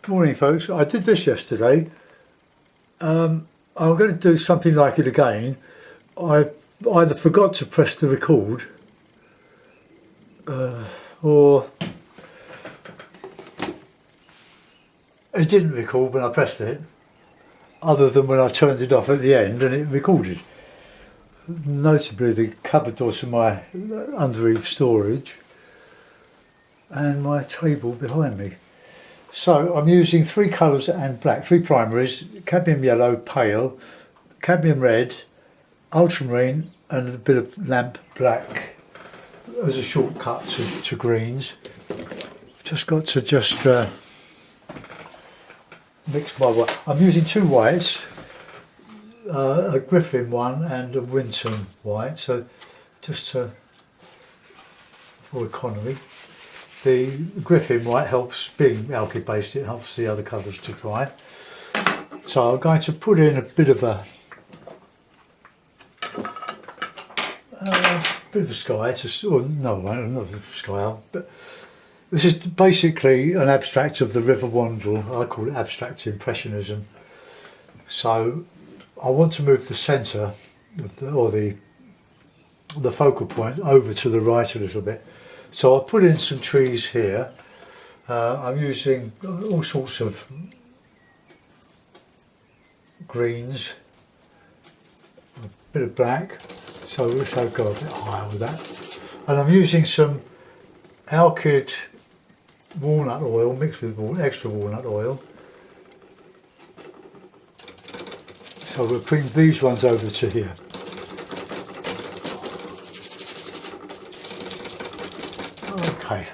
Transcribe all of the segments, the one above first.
Morning folks, I did this yesterday. I'm going to do something like it again. I either forgot to press the record or it didn't record when I pressed it, other than when I turned it off at the end and it recorded. Notably the cupboard doors of my undereave storage and my table behind me. So I'm using three colours and black, three primaries: cadmium yellow, pale, cadmium red, ultramarine and a bit of lamp black as a shortcut to greens. Just got to mix my white. I'm using two whites, a Griffin one and a Winton white, so just for economy. The Griffin white helps, being alky based, it helps the other colours to dry. So I'm going to put in a bit of a sky, not a sky, but this is basically an abstract of the River Wandle. I call it abstract impressionism. So I want to move the centre or the focal point over to the right a little bit. So I'll put in some trees here. I'm using all sorts of greens, a bit of black, so I'll go a bit higher with that. And I'm using some alkyd walnut oil mixed with extra walnut oil. So we'll bring these ones over to here. Okay,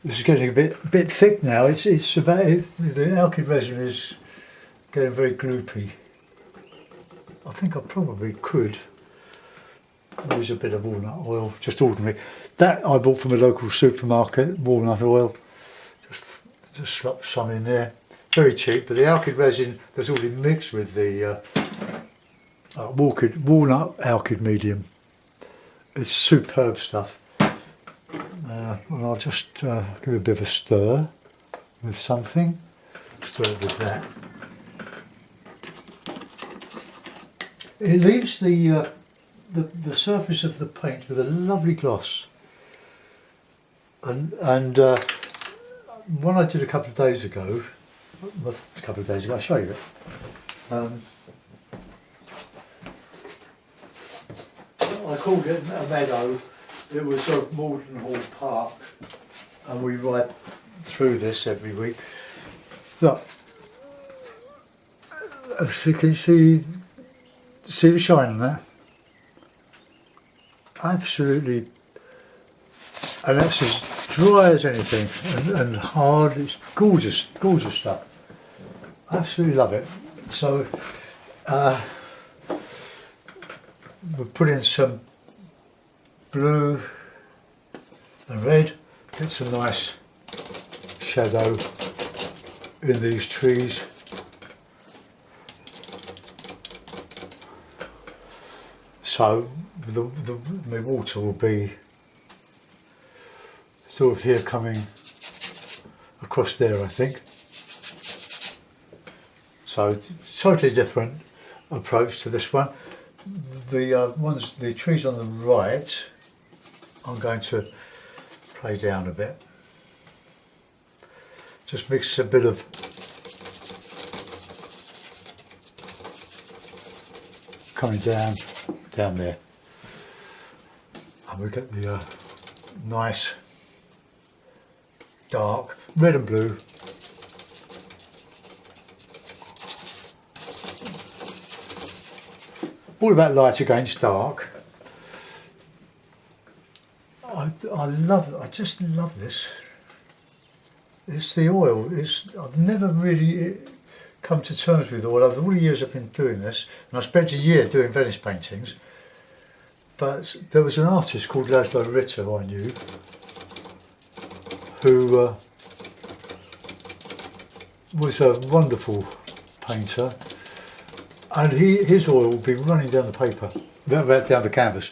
this is getting a bit thick now. The alkyd resin is getting very gloopy. I think I probably could use a bit of walnut oil, just ordinary. That I bought from a local supermarket, walnut oil. Just slop some in there. Very cheap, but the alkyd resin that's already mixed with the walnut alkyd medium. It's superb stuff. And I'll just give it a bit of a stir with something. Stir it with that. It leaves the surface of the paint with a lovely gloss. And one I did a couple of days ago. I'll show you it. I called it a meadow. It was sort of Malden Hall Park, and we ride through this every week. Look, so can you see the shine on that? Absolutely, and that's as dry as anything, and hard. It's gorgeous, gorgeous stuff. Absolutely love it. So we'll put in some blue and red, get some nice shadow in these trees. So the water will be sort of here coming across there, I think. So totally different approach to this one. The trees on the right, I'm going to play down a bit. Just mix a bit of coming down there, and we get the nice dark red and blue. All about light against dark. I just love this. It's the oil. I've never really come to terms with oil. Over all the years I've been doing this, and I spent a year doing Venice paintings. But there was an artist called Laszlo Ritter I knew, who was a wonderful painter, and his oil would be running down the paper, down the canvas.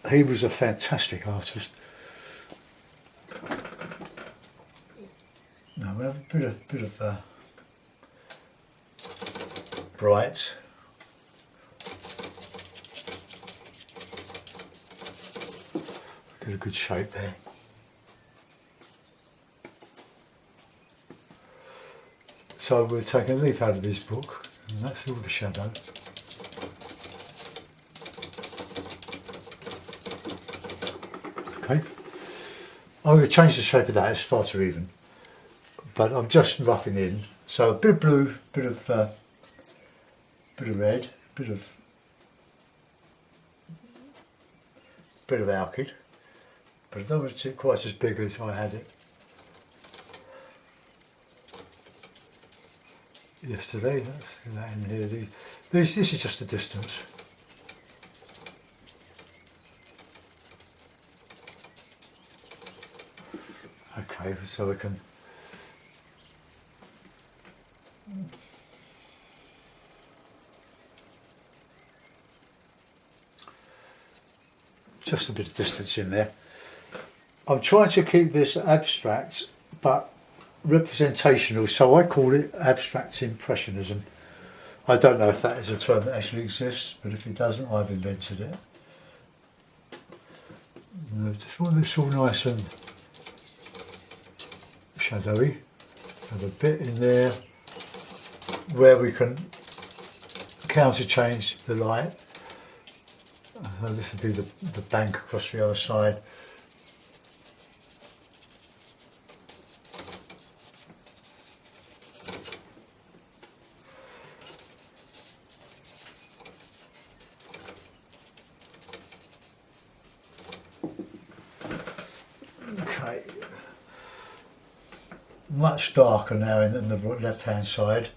He was a fantastic artist. Now we'll have a bit of bright. Get a good shape there. So we'll take a leaf out of this book, and that's all the shadow. Okay, I'm going to change the shape of that, it's far too even, but I'm just roughing in. So a bit of blue, bit of red, bit of orchid, but I don't want it quite as big as I had it yesterday. Let's get that in here. This is just the distance. Okay, so we can just a bit of distance in there. I'm trying to keep this abstract but representational, so I call it abstract impressionism. I don't know if that is a term that actually exists, but if it doesn't, I've invented it. I just want this all nice and shadowy. Have a bit in there where we can counter change the light. This would be the bank across the other side. Okay, much darker now in the left hand side.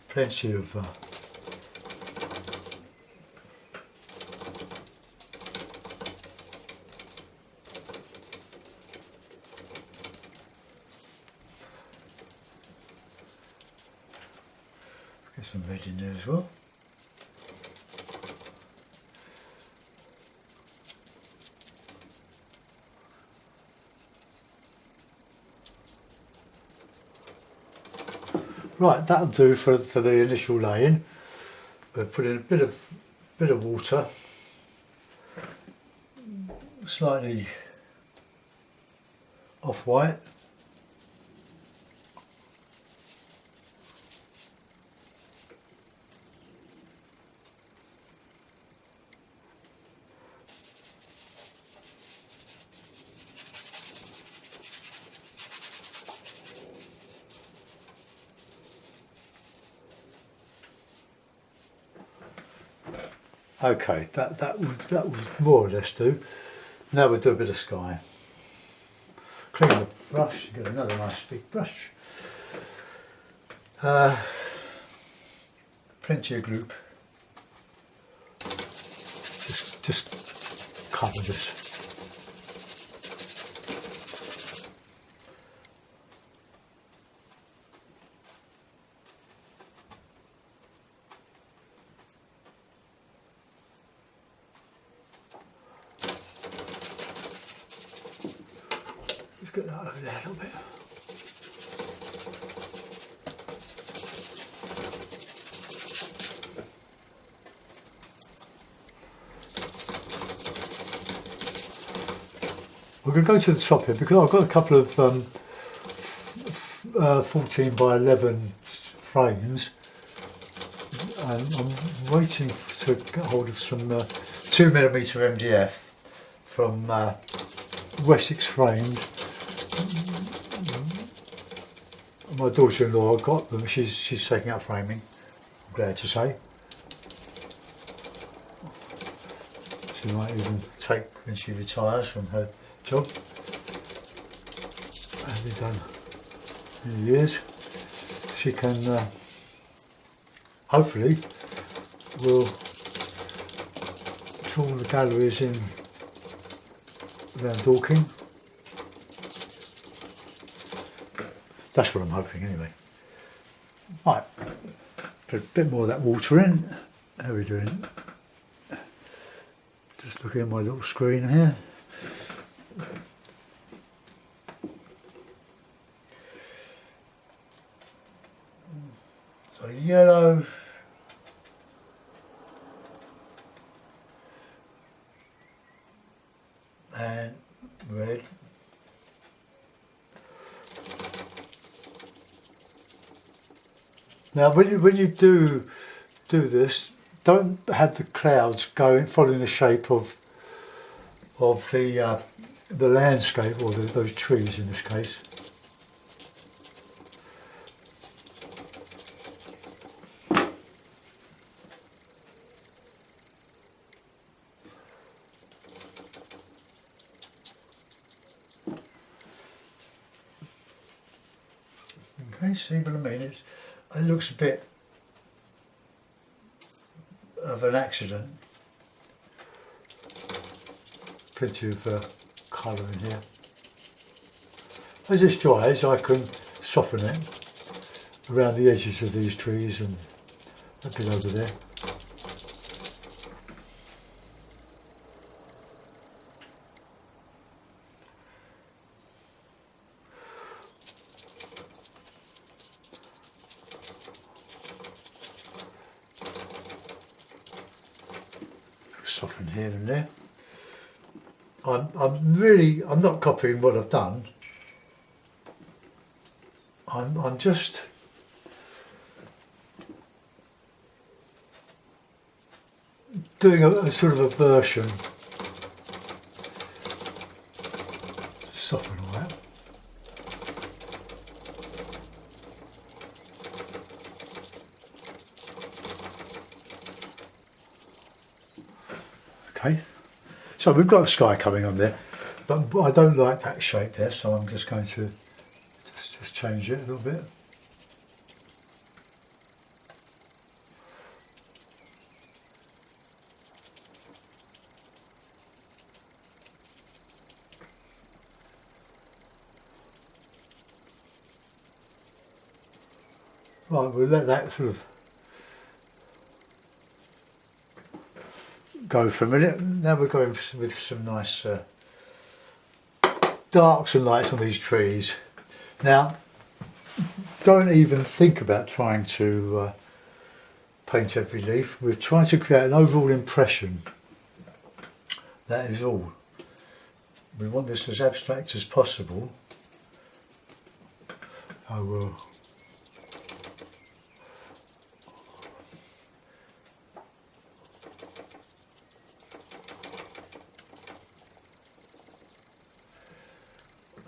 Plenty of get some red in there as well. Right, that'll do for the initial laying. We'll put in a bit of water, slightly off-white. Okay, that would more or less do. Now we'll do a bit of sky. Clean the brush, get another nice big brush. Plenty of gloop. Just cover this. Get that over there a little bit. We're going to go to the top here because I've got a couple of 14 by 11 frames, and I'm waiting to get hold of some 2mm MDF from Wessex frames. My daughter-in-law got them. She's taking up framing, I'm glad to say. She might even take when she retires from her job. Has been done many years. She can hopefully will tour the galleries in around Dorking. That's what I'm hoping anyway. Right, put a bit more of that water in. How are we doing? Just looking at my little screen here. So yellow, and red. Now when you do this, don't have the clouds going following the shape of the landscape, or those trees in this case. Okay, see what I mean? It looks a bit of an accident. Plenty of colour in here. As this dries, I can soften it around the edges of these trees and a bit over there. Soften here and there. I'm not copying what I've done. I'm just doing a sort of a version. Soften all that. Okay, so we've got a sky coming on there, but I don't like that shape there, so I'm just going to just change it a little bit. Right, we'll let that sort of go for a minute. Now we're going with some nice darks and lights on these trees. Now, don't even think about trying to paint every leaf. We're trying to create an overall impression. That is all. We want this as abstract as possible. I will.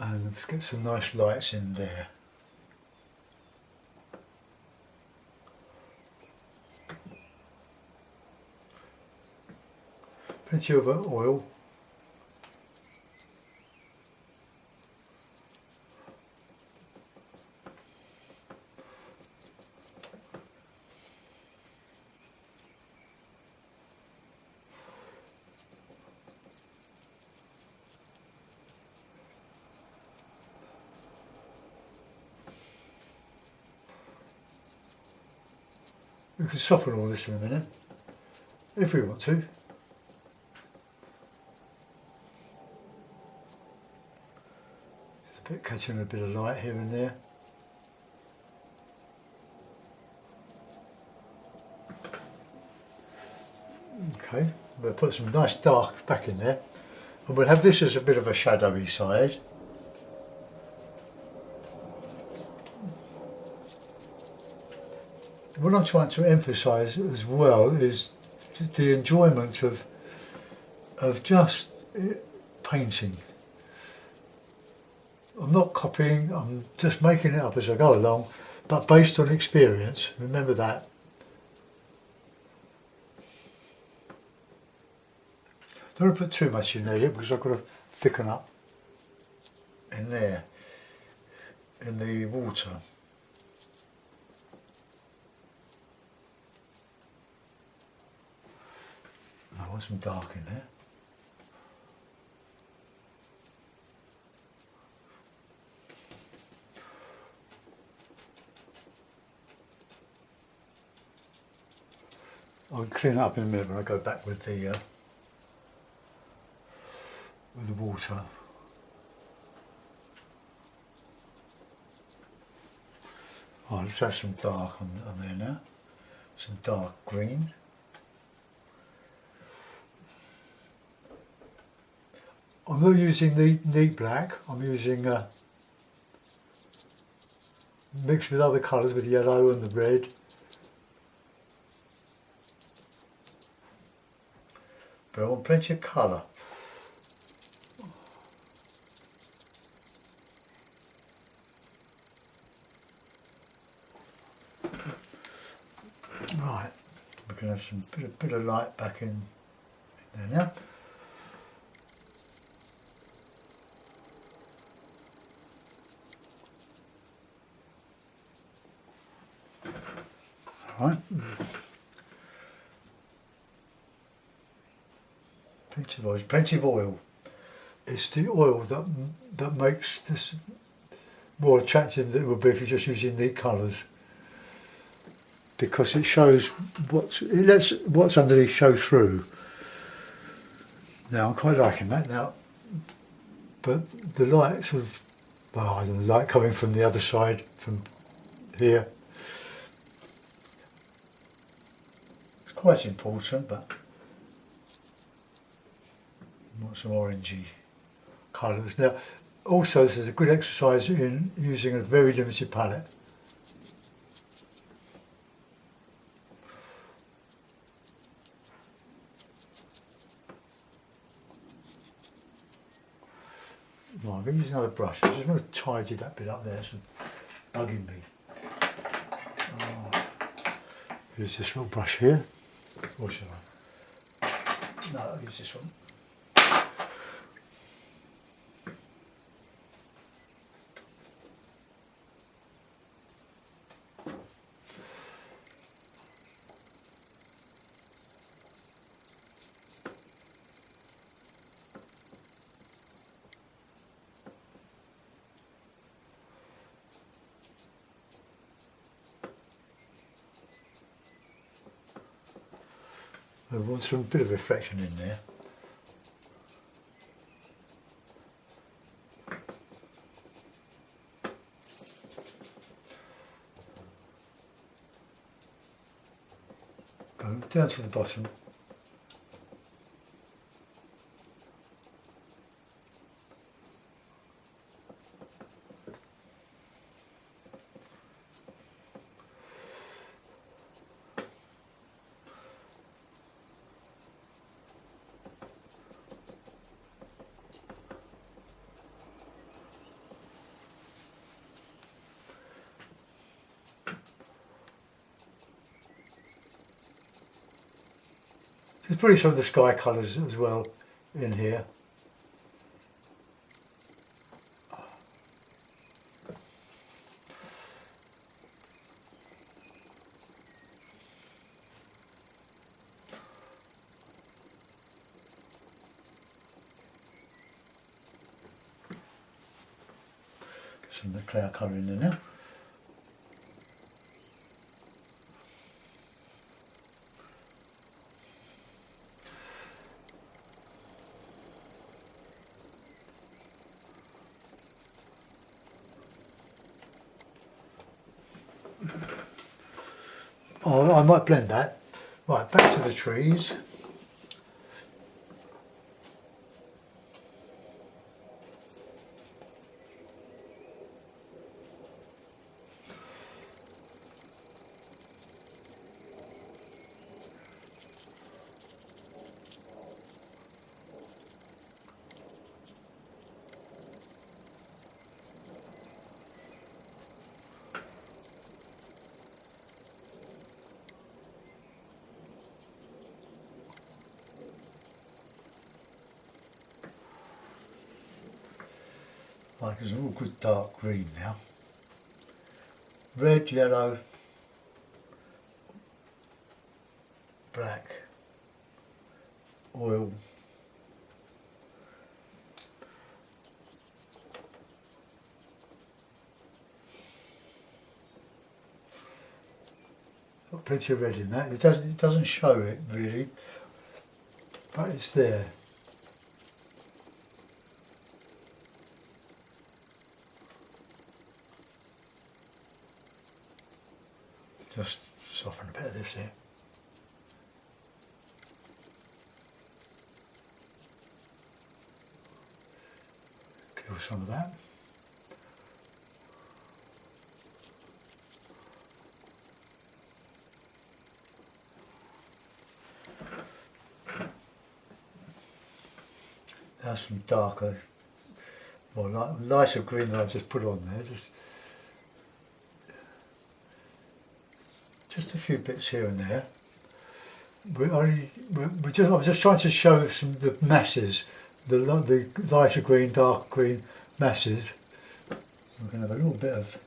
And let's get some nice lights in there. Plenty of oil. We can soften all this in a minute, if we want to. There's a bit catching a bit of light here and there. Okay, we'll put some nice dark back in there, and we'll have this as a bit of a shadowy side. What I'm trying to emphasise as well is the enjoyment of just painting. I'm not copying, I'm just making it up as I go along, but based on experience, remember that. Don't want to put too much in there yet because I've got to thicken up in there, in the water. I want some dark in there. I'll clean it up in a minute when I go back with the water. Oh, let's have some dark on there now. Some dark green. I'm not using neat black, I'm using mixed with other colours, with the yellow and the red. But I want plenty of colour. Right, we can have some bit of light back in there now. Right. Plenty of oil. It's the oil that makes this more attractive than it would be if you're just using neat colours, because it shows it lets what's underneath show through. Now I'm quite liking that now, but the light sort of, well, the light coming from the other side, from here, it's quite important, but I want some orangey colours. Now also this is a good exercise in using a very limited palette. Right, I'm going to use another brush. I just want to tidy that bit up there, it's bugging me. Use this little brush here. Or shall I? No, I'll use this one. I want some bit of reflection in there. Go down to the bottom. There's probably some of the sky colours as well in here. Get some of the cloud colour in there now. Oh, I might blend that. Right, back to the trees. Like it's all good dark green now. Red, yellow, black, oil. Got plenty of red in that. It doesn't show it really, but it's there. just soften a bit of this here. Kill some of that. Now some darker, or lighter green that I've just put on there. Just a few bits here and there. I'm just trying to show the masses, the lighter green, dark green masses. We're going to have a little bit of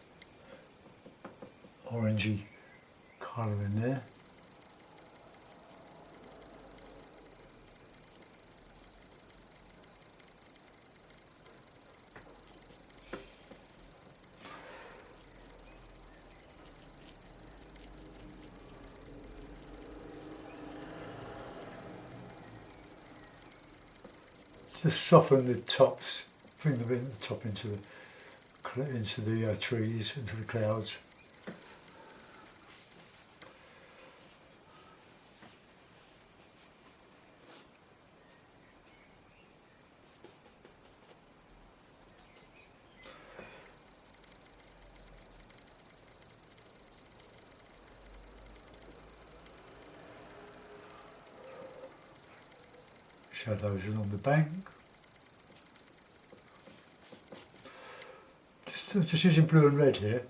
orangey colour in there. Just soften the tops, bring the top into the trees, into the clouds. Shadows along the bank. Just using blue and red here.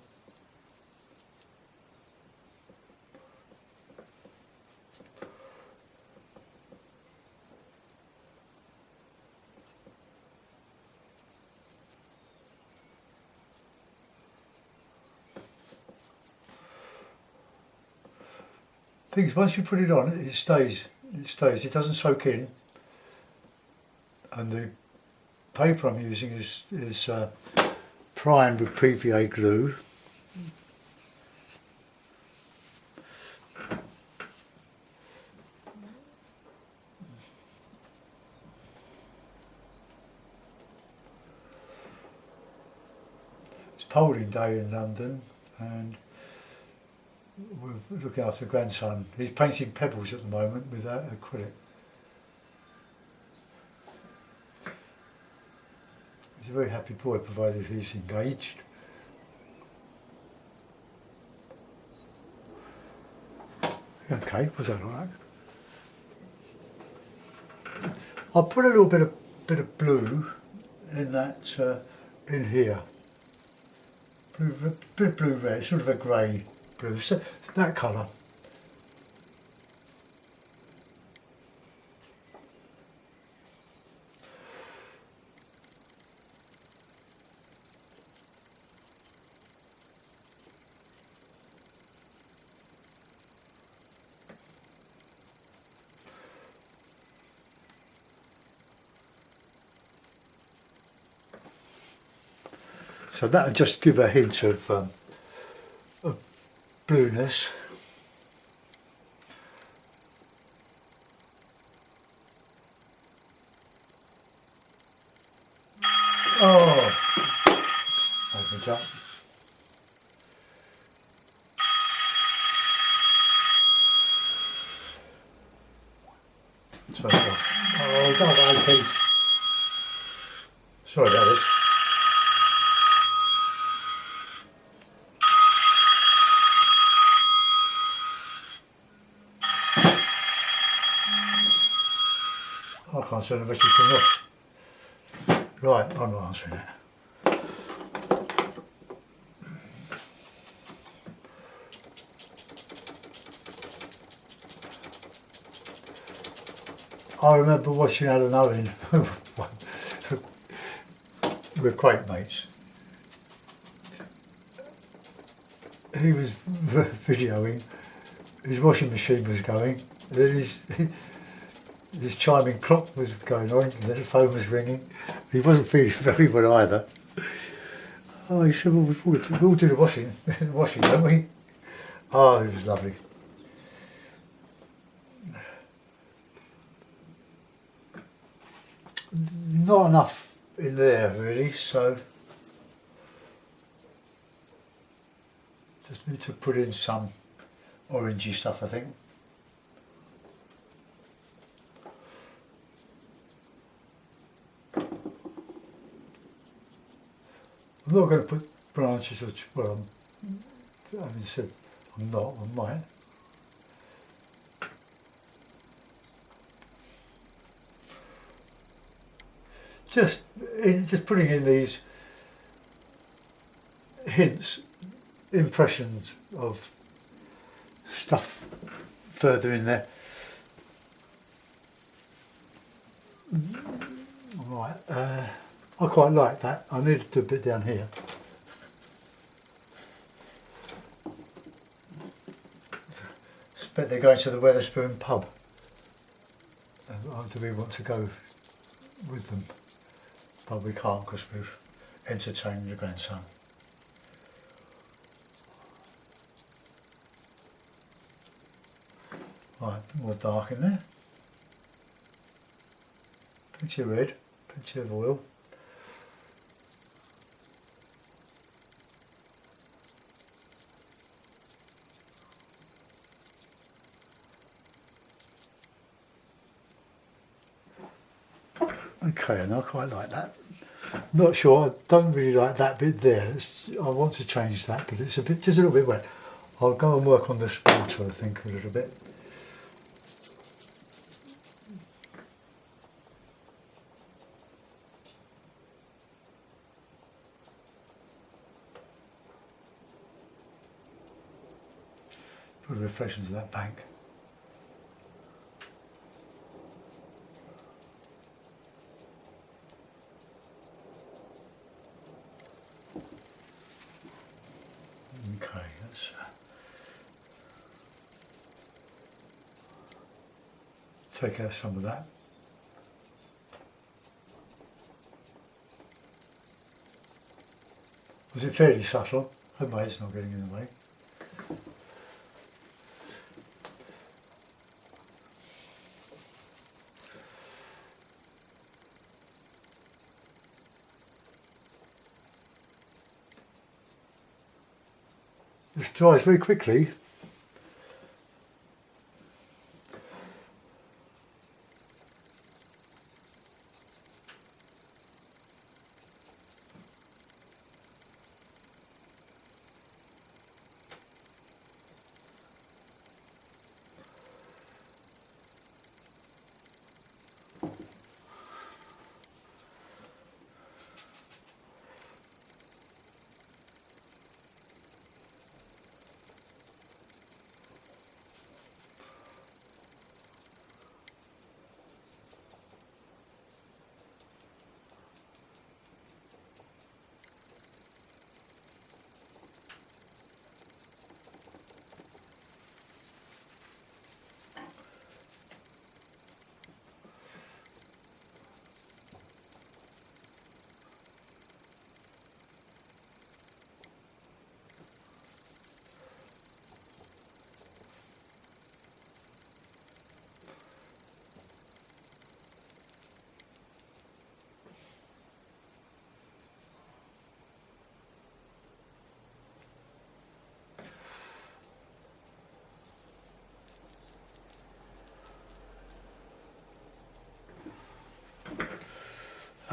Things once you put it on, it stays. It doesn't soak in. And the paper I'm using is primed with PVA glue. It's polling day in London, and we're looking after the grandson. He's painting pebbles at the moment with acrylic. He's a very happy boy, provided he's engaged. Okay, was that all right? I'll put a little bit of blue in that in here. Bit of blue red, sort of a grey blue, so that colour. So that'll just give a hint of blueness. Oh, open it up. Turn it off. Oh, go away, Pete. Sorry about this. I can't turn the rest of the thing off. Right, I'm not answering that. I remember watching Alan Owen. We're great mates. He was videoing, his washing machine was going, and then his chiming clock was going on, and then the phone was ringing. He wasn't feeling very well either. Oh, he said, well, we all do the washing, don't we? Oh, it was lovely. Not enough in there really, so just need to put in some orangey stuff, I think. I'm not going to put branches, well, having said I'm not, I might. Just putting in these hints, impressions of stuff further in there. Right, I quite like that. I need to do a bit down here. Bet they're going to the Wetherspoon pub. Do we want to go with them? But we can't because we've entertained the grandson. Right, more dark in there. Plenty of red, plenty of oil. Okay, and I quite like that. Not sure, I don't really like that bit there. I want to change that, but it's just a little bit wet. I'll go and work on this water, I think, a little bit. Put reflections of that bank. Okay, let's take out some of that. Was it fairly subtle? I hope my head's not getting in the way. This dries very quickly.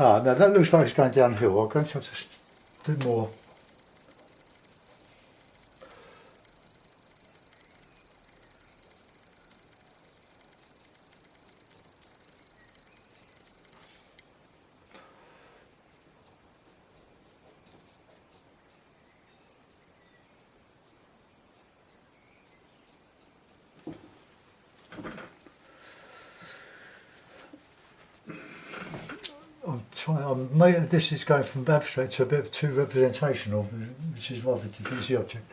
Ah, now that looks like it's going downhill. I'm going to have to do more. This is going from abstract to a bit too representational, which is rather diffuse the object.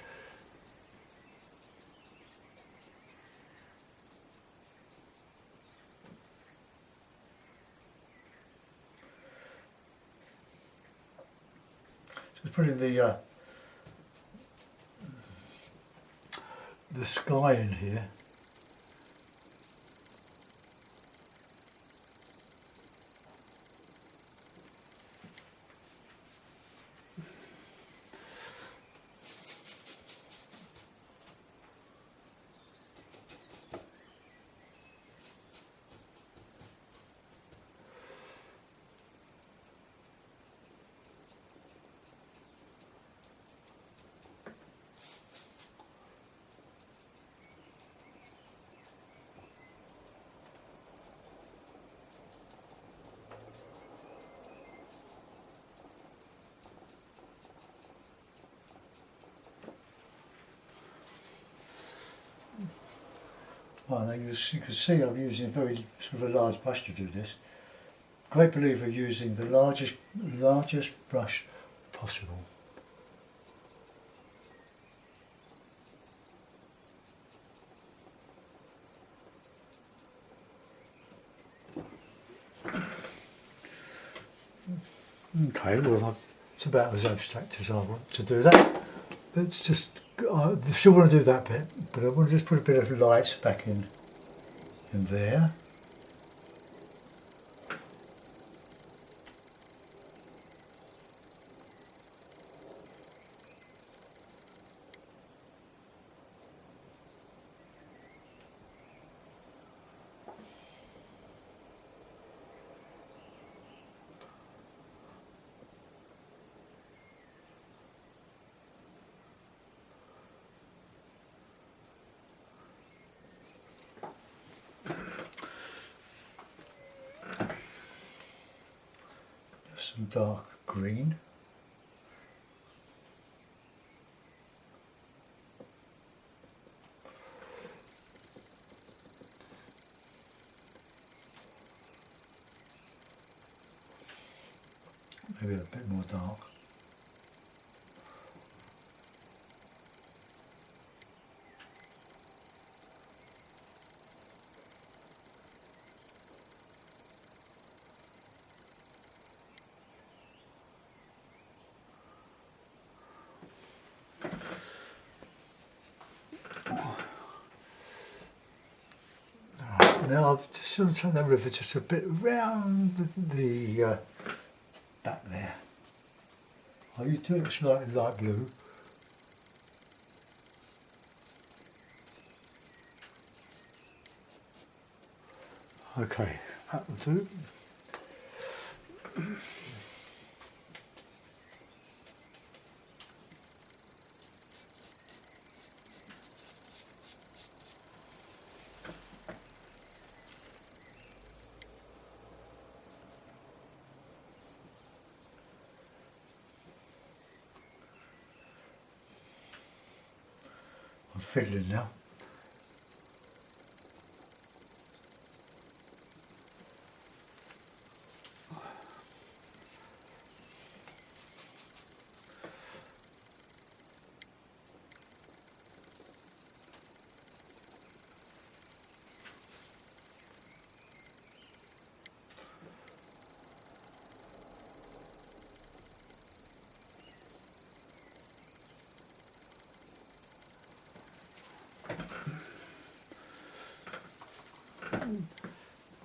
Just putting the sky in here. Well, you can see I'm using a very sort of a large brush to do this. Great believer using the largest brush possible. Okay, well, it's about as abstract as I want to do that. Let's just, I still want to do that bit, but I want to just put a bit of light back in there. Some dark green. Maybe a bit more dark. Now I've just sort of turned that river just a bit round the back there. I'll do it slightly light blue. Okay, that will do. I'm fiddling now.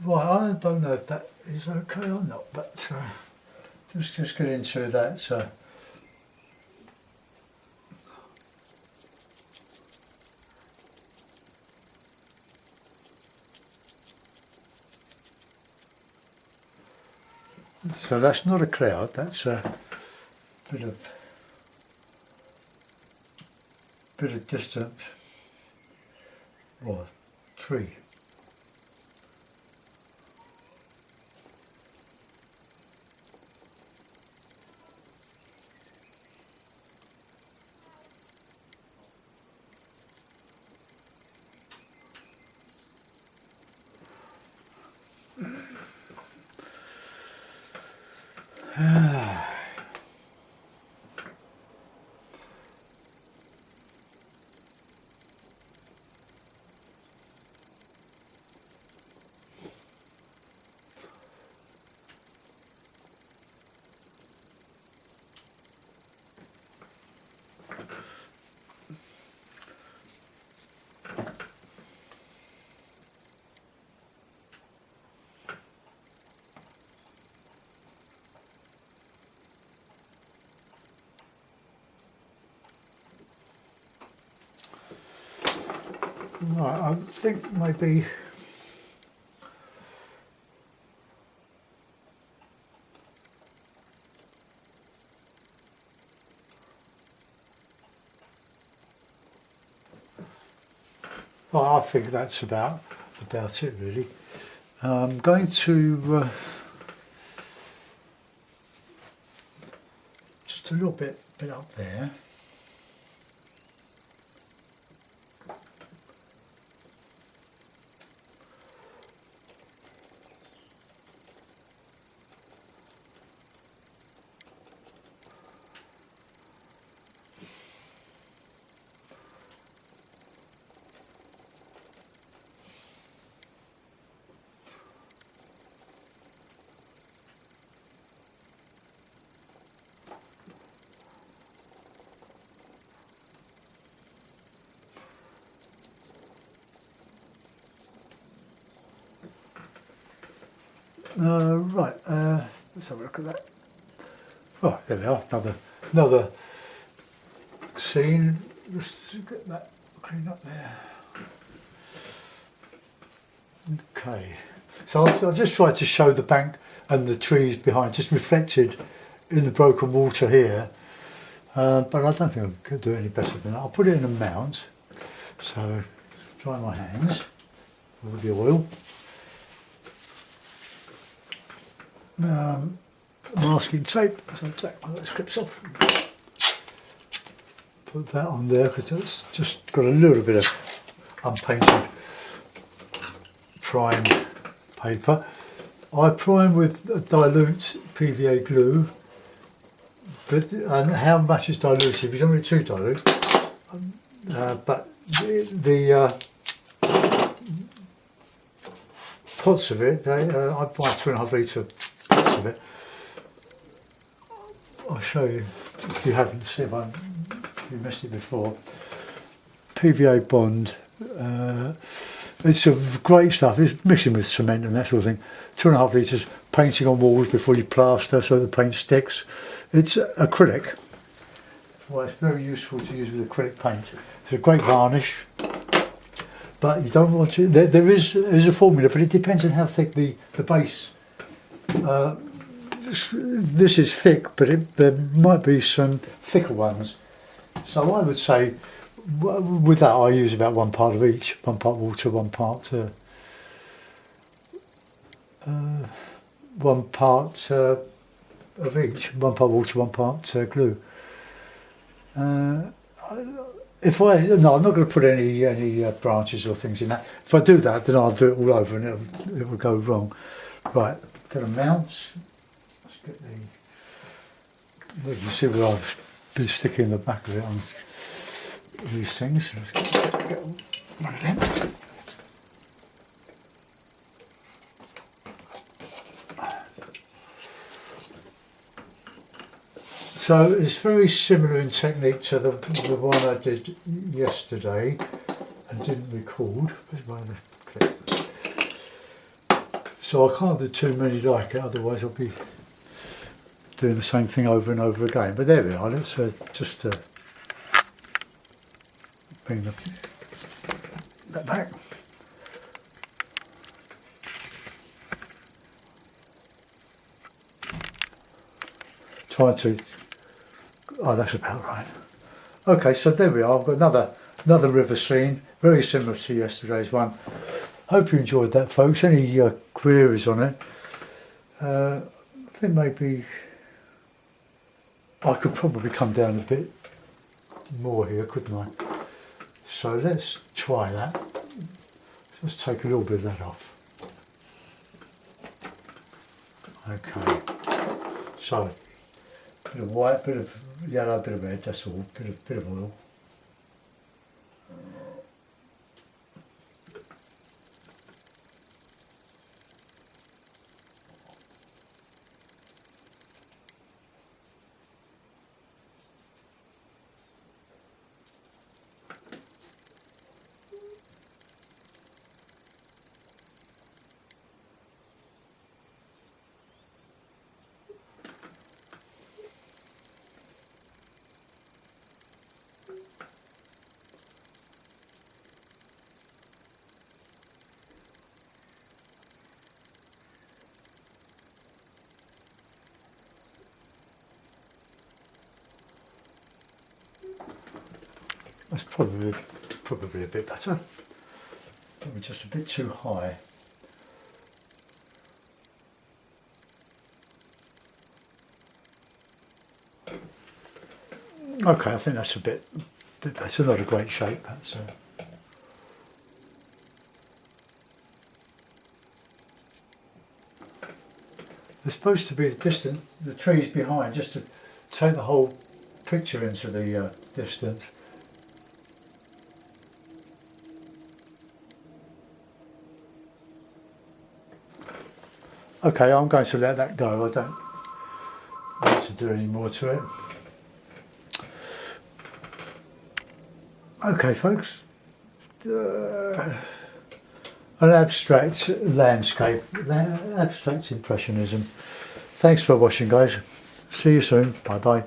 Right, I don't know if that is okay or not, but let's just get into that. So that's not a cloud, that's a bit of distant, or tree. Right, I think maybe I think that's about it really. I'm going to just a little bit up there. Right, let's have a look at that. Oh, there we are, another scene. Let's get that clean up there. Okay, so I've just tried to show the bank and the trees behind, just reflected in the broken water here, but I don't think I could do any better than that. I'll put it in a mount, so dry my hands with the oil. Masking tape, so take one of those clips off. Put that on there because it's just got a little bit of unpainted prime paper. I prime with a dilute PVA glue, and how much is diluted? You don't want it too dilute, but the pots of it, I buy 2.5 litre pots of it. I'll show you if you haven't seen it, if you missed it before. PVA bond. It's great stuff. It's mixing with cement and that sort of thing. 2.5 litres, painting on walls before you plaster so the paint sticks. It's acrylic. Well, it's very useful to use with acrylic paint. It's a great varnish, but you don't want to. There is a formula, but it depends on how thick the base. This is thick, but there might be some thicker ones. So I would say, with that, I use about 1 part of each. 1 part water, 1 part 1 part of each. 1 part water, 1 part glue. If I I'm not going to put any branches or things in that. If I do that, then I'll do it all over, and it will go wrong. Right, got a mount. Let's get the. You see where I've been sticking the back of it on these things. Let's get one of them. So it's very similar in technique to the one I did yesterday and didn't record. Where's my other clip? So I can't do too many like it, otherwise I'll be doing the same thing over and over again. But there we are. Let's just bring that back. Try to. Oh, that's about right. Okay, so there we are. I've got another river scene, very similar to yesterday's one. Hope you enjoyed that, folks. Any queries on it? I think maybe I could probably come down a bit more here, couldn't I? So let's try that. Just take a little bit of that off. Okay. So. Bit of white, bit of yellow, bit of red, that's all, bit of oil. That's probably a bit better. Probably just a bit too high. Okay, I think that's a bit better. Not a great shape. That's there's supposed to be the trees behind, just to take the whole picture into the distance. Okay, I'm going to let that go. I don't want to do any more to it. Okay, folks. an abstract landscape, abstract impressionism. Thanks for watching, guys. See you soon. Bye bye.